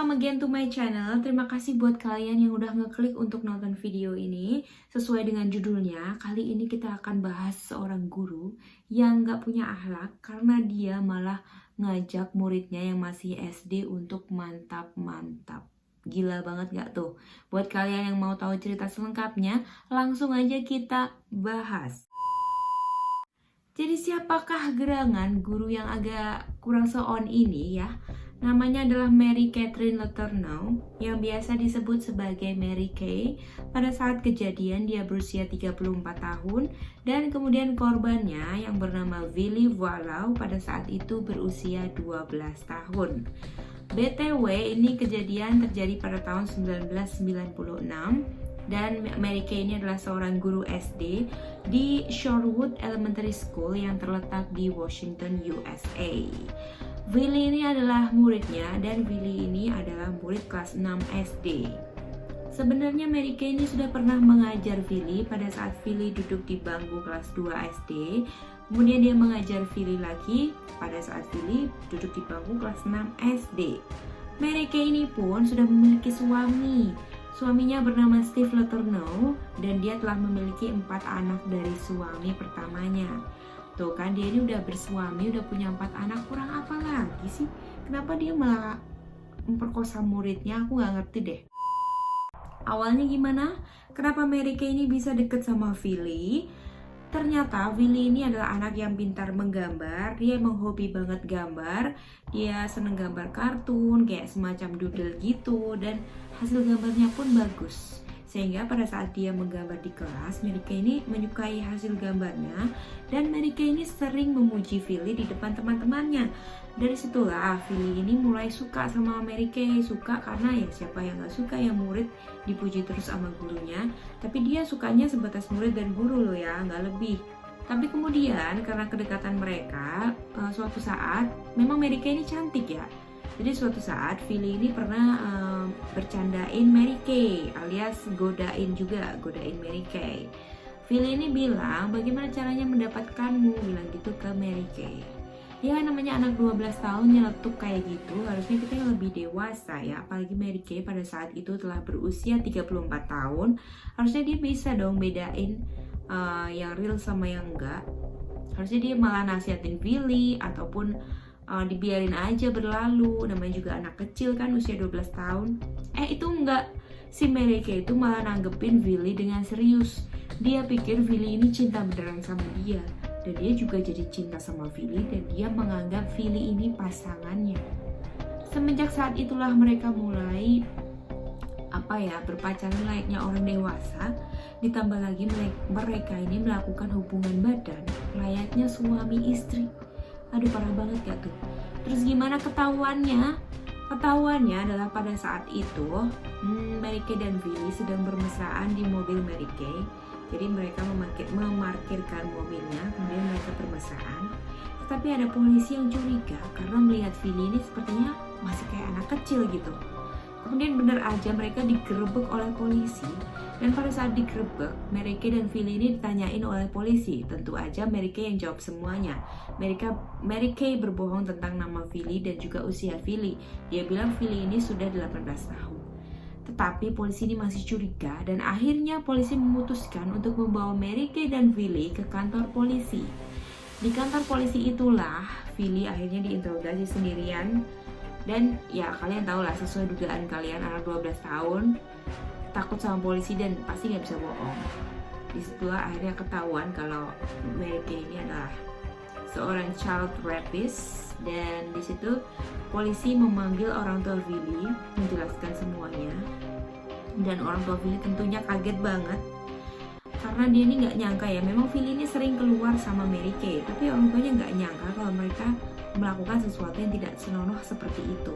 Welcome again to my channel. Terima kasih buat kalian yang udah ngeklik untuk nonton video ini. Sesuai dengan judulnya, kali ini kita akan bahas seorang guru yang gak punya akhlak karena dia malah ngajak muridnya yang masih SD untuk mantap-mantap. Gila banget gak tuh? Buat kalian yang mau tahu cerita selengkapnya, langsung aja kita bahas. Jadi siapakah gerangan guru yang agak kurang so-on ini ya? Namanya adalah Mary Catherine Letourneau yang biasa disebut sebagai Mary Kay. Pada saat kejadian dia berusia 34 tahun dan kemudian korbannya yang bernama Willy Voilau pada saat itu berusia 12 tahun. BTW ini kejadian terjadi pada tahun 1996 dan Mary Kay ini adalah seorang guru SD di Shorewood Elementary School yang terletak di Washington, USA. Willy ini adalah muridnya dan Willy ini adalah murid kelas 6 SD. Sebenarnya Mary Kay ini sudah pernah mengajar Willy pada saat Willy duduk di bangku kelas 2 SD. Kemudian dia mengajar Willy lagi pada saat Willy duduk di bangku kelas 6 SD. Mary Kay ini pun sudah memiliki suami. Suaminya bernama Steve Letourneau dan dia telah memiliki 4 anak dari suami pertamanya. Tuh kan dia ini udah bersuami, udah punya 4 anak, kurang apa lagi sih? Kenapa dia malah memperkosa muridnya? Aku gak ngerti deh. Awalnya gimana? Kenapa Mary Kay ini bisa deket sama Willy? Ternyata Willy ini adalah anak yang pintar menggambar. Dia emang hobi banget gambar. Dia seneng gambar kartun, kayak semacam doodle gitu. Dan hasil gambarnya pun bagus. Sehingga pada saat dia menggambar di kelas, Mary Kay ini menyukai hasil gambarnya. Dan Mary Kay ini sering memuji Willy di depan teman-temannya. Dari situlah Willy ini mulai suka sama Mary Kay. Suka karena ya siapa yang gak suka ya murid dipuji terus sama gurunya. Tapi dia sukanya sebatas murid dan guru loh ya, gak lebih. Tapi kemudian karena kedekatan mereka, suatu saat memang Mary Kay ini cantik ya. Jadi suatu saat Willy ini pernah bercandain Mary Kay alias godain Mary Kay. Willy ini bilang bagaimana caranya mendapatkanmu, bilang gitu ke Mary Kay. Ya namanya anak 12 tahun nyeletuk kayak gitu, harusnya kita yang lebih dewasa ya. Apalagi Mary Kay pada saat itu telah berusia 34 tahun, harusnya dia bisa dong bedain yang real sama yang enggak. Harusnya dia malah nasihatin Willy ataupun dibiarin aja berlalu, namanya juga anak kecil kan usia 12 tahun. Itu enggak, si Mary Kay itu malah nanggepin Willy dengan serius. Dia pikir Willy ini cinta beneran sama dia, dan dia juga jadi cinta sama Willy dan dia menganggap Willy ini pasangannya. Semenjak saat itulah mereka mulai berpacaran layaknya orang dewasa. Ditambah lagi mereka ini melakukan hubungan badan layaknya suami istri. Aduh parah banget gak tuh. Terus gimana ketahuannya? Ketahuannya adalah pada saat itu Mary Kay dan Willy sedang bermesraan di mobil Mary Kay. Jadi mereka memarkirkan mobilnya, kemudian mereka bermesraan. Tetapi ada polisi yang curiga karena melihat Willy ini sepertinya masih kayak anak kecil gitu. Kemudian benar aja mereka digerebek oleh polisi. Dan pada saat digerebek, Mary Kay dan Willy ini ditanyain oleh polisi. Tentu aja Mary Kay yang jawab semuanya. Mary Kay berbohong tentang nama Willy dan juga usia Willy. Dia bilang Willy ini sudah 18 tahun. Tetapi polisi ini masih curiga dan akhirnya polisi memutuskan untuk membawa Mary Kay dan Willy ke kantor polisi. Di kantor polisi itulah Willy akhirnya diinterogasi sendirian. Dan ya kalian tahu lah, sesuai dugaan kalian, anak 12 tahun takut sama polisi dan pasti nggak bisa bohong. Disitulah akhirnya ketahuan kalau Mary Kay ini adalah seorang child rapist. Dan disitu polisi memanggil orang tua Willy menjelaskan semuanya. Dan orang tua Willy tentunya kaget banget karena dia ini nggak nyangka ya. Memang Willy ini sering keluar sama Mary Kay, tapi orang tuanya nggak nyangka kalau mereka melakukan sesuatu yang tidak senonoh seperti itu.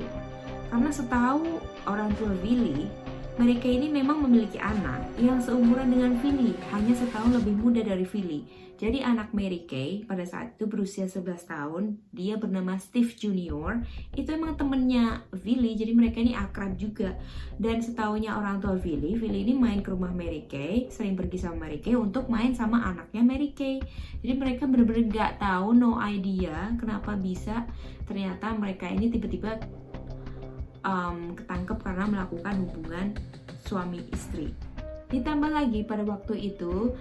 Karena setahu orang tua Willy, Mary Kay ini memang memiliki anak yang seumuran dengan Willy, hanya setahun lebih muda dari Willy. Jadi anak Mary Kay pada saat itu berusia 11 tahun, dia bernama Steve Junior, itu emang temennya Willy, jadi mereka ini akrab juga. Dan setahunya orang tua Willy ini main ke rumah Mary Kay, sering pergi sama Mary Kay untuk main sama anaknya Mary Kay. Jadi mereka benar-benar gak tahu, no idea kenapa bisa ternyata mereka ini tiba-tiba ketangkep karena melakukan hubungan suami istri. Ditambah lagi pada waktu itu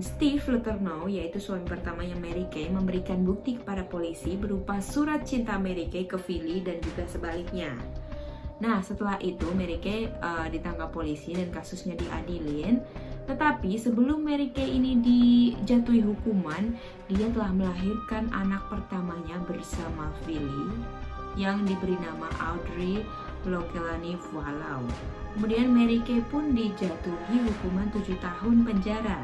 Steve Letourneau, yaitu suami pertamanya Mary Kay, memberikan bukti kepada polisi berupa surat cinta Mary Kay ke Philly dan juga sebaliknya. Nah, setelah itu Mary Kay ditangkap polisi dan kasusnya diadilin. Tetapi sebelum Mary Kay ini dijatuhi hukuman, dia telah melahirkan anak pertamanya bersama Philly yang diberi nama Audrey Lokelani Voilau. Kemudian Mary Kay pun dijatuhi hukuman 7 tahun penjara.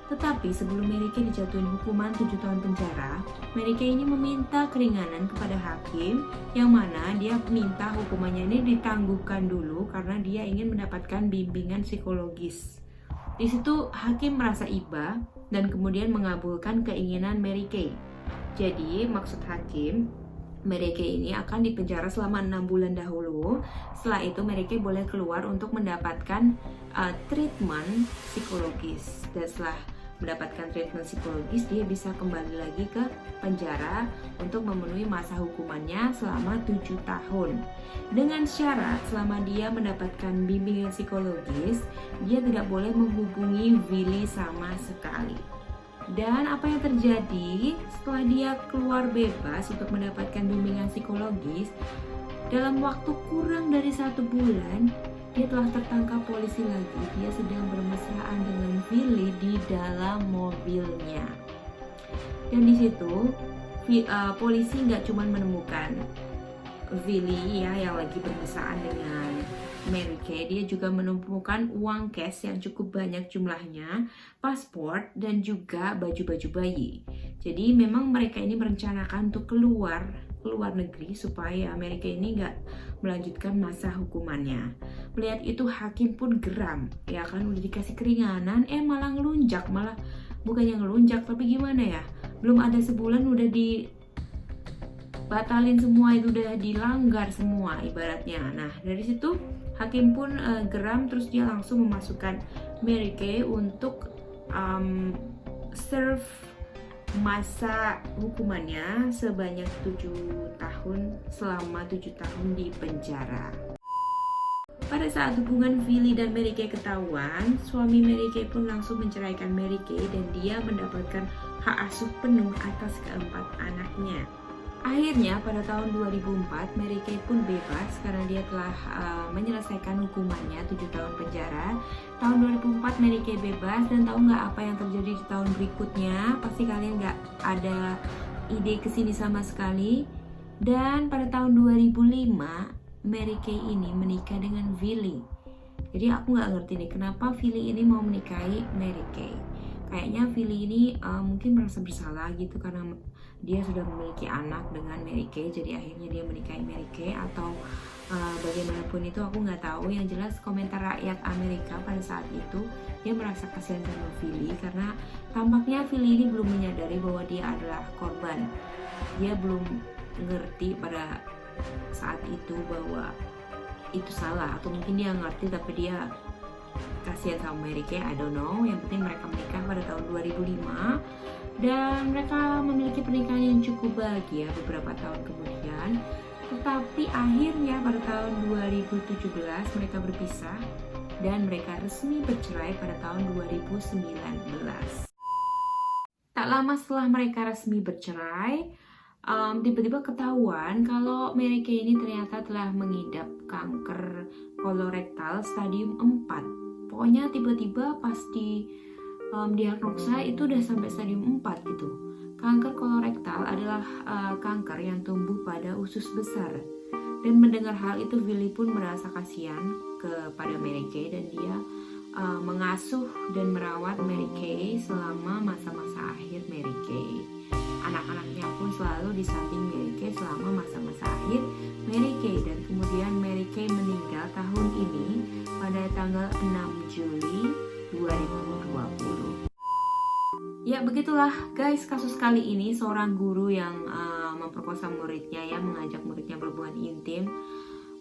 Tetapi sebelum Mary Kay dijatuhin hukuman 7 tahun penjara, Mary Kay ini meminta keringanan kepada hakim, yang mana dia minta hukumannya ini ditangguhkan dulu karena dia ingin mendapatkan bimbingan psikologis. Di situ hakim merasa iba dan kemudian mengabulkan keinginan Mary Kay. Jadi maksud hakim, Mary Kay ini akan dipenjara selama 6 bulan dahulu. Setelah itu Mary Kay boleh keluar untuk mendapatkan treatment psikologis. Dan setelah mendapatkan treatment psikologis, dia bisa kembali lagi ke penjara untuk memenuhi masa hukumannya selama 7 tahun. Dengan syarat selama dia mendapatkan bimbingan psikologis, dia tidak boleh menghubungi Philly sama sekali. Dan apa yang terjadi setelah dia keluar bebas untuk mendapatkan bimbingan psikologis, dalam waktu kurang dari 1 bulan, dia telah tertangkap polisi lagi. Dia sedang bermesraan dengan Philly di dalam mobilnya. Dan di situ polisi nggak cuma menemukan Philly ya yang lagi bermesraan dengan Mary Kay, dia juga menemukan uang cash yang cukup banyak jumlahnya, paspor, dan juga baju-baju bayi. Jadi memang mereka ini merencanakan untuk keluar negeri supaya Mary Kay ini nggak melanjutkan masa hukumannya. Melihat itu hakim pun geram, ya kan udah dikasih keringanan, malah ngelunjak, malah bukannya ngelunjak tapi gimana ya, belum ada sebulan udah dibatalin semua, itu udah dilanggar semua ibaratnya. Nah dari situ hakim pun geram, terus dia langsung memasukkan Mary Kay untuk serve masa hukumannya sebanyak 7 tahun, selama 7 tahun di penjara. Pada saat hubungan Philly dan Mary Kay ketahuan, suami Mary Kay pun langsung menceraikan Mary Kay dan dia mendapatkan hak asuh penuh atas keempat anaknya. Akhirnya pada tahun 2004 Mary Kay pun bebas karena dia telah menyelesaikan hukumannya 7 tahun penjara. Tahun 2004 Mary Kay bebas, dan tahu nggak apa yang terjadi di tahun berikutnya? Pasti kalian nggak ada ide kesini sama sekali. Dan pada tahun 2005 Mary Kay ini menikah dengan Philly. Jadi aku nggak ngerti nih kenapa Philly ini mau menikahi Mary Kay. Kayaknya Philly ini mungkin merasa bersalah gitu karena dia sudah memiliki anak dengan Mary Kay, jadi akhirnya dia menikahi Mary Kay, atau bagaimanapun itu aku nggak tahu. Yang jelas komentar rakyat Amerika pada saat itu, dia merasa kasihan sama Philly karena tampaknya Philly ini belum menyadari bahwa dia adalah korban. Dia belum ngerti pada saat itu bahwa itu salah, atau mungkin dia ngerti tapi dia kasihan sama Mary Kay, I don't know. Yang penting mereka menikah pada tahun 2005 dan mereka memiliki pernikahan yang cukup bahagia beberapa tahun kemudian. Tetapi akhirnya pada tahun 2017 mereka berpisah dan mereka resmi bercerai pada tahun 2019. Tak lama setelah mereka resmi bercerai, tiba-tiba ketahuan kalau Mary Kay ini ternyata telah mengidap kanker kolorektal stadium 4. Pokoknya tiba-tiba pas diagnosa itu udah sampai stadium 4 gitu. Kanker kolorektal adalah kanker yang tumbuh pada usus besar. Dan mendengar hal itu, Philly pun merasa kasihan kepada Mary Kay dan dia mengasuh dan merawat Mary Kay selama masa-masa akhir Mary Kay. Anak-anaknya pun selalu di samping Mary Kay selama masa-masa akhir Mary Kay, dan kemudian Mary Kay meninggal tahun ini pada tanggal 6 Juli 2020. Ya begitulah guys, kasus kali ini seorang guru yang memperkosa muridnya, ya, mengajak muridnya berhubungan intim.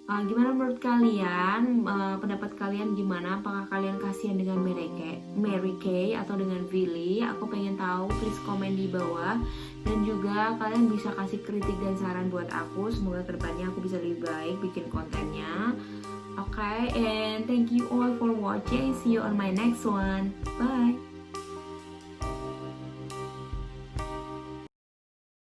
Gimana menurut kalian? Pendapat kalian gimana? Apakah kalian kasihan dengan Mary Kay atau dengan Billy? Aku pengen tahu, please komen di bawah. Dan juga kalian bisa kasih kritik dan saran buat aku. Semoga kedepannya aku bisa lebih baik bikin kontennya. Okay, and thank you all for watching. See you on my next one. Bye.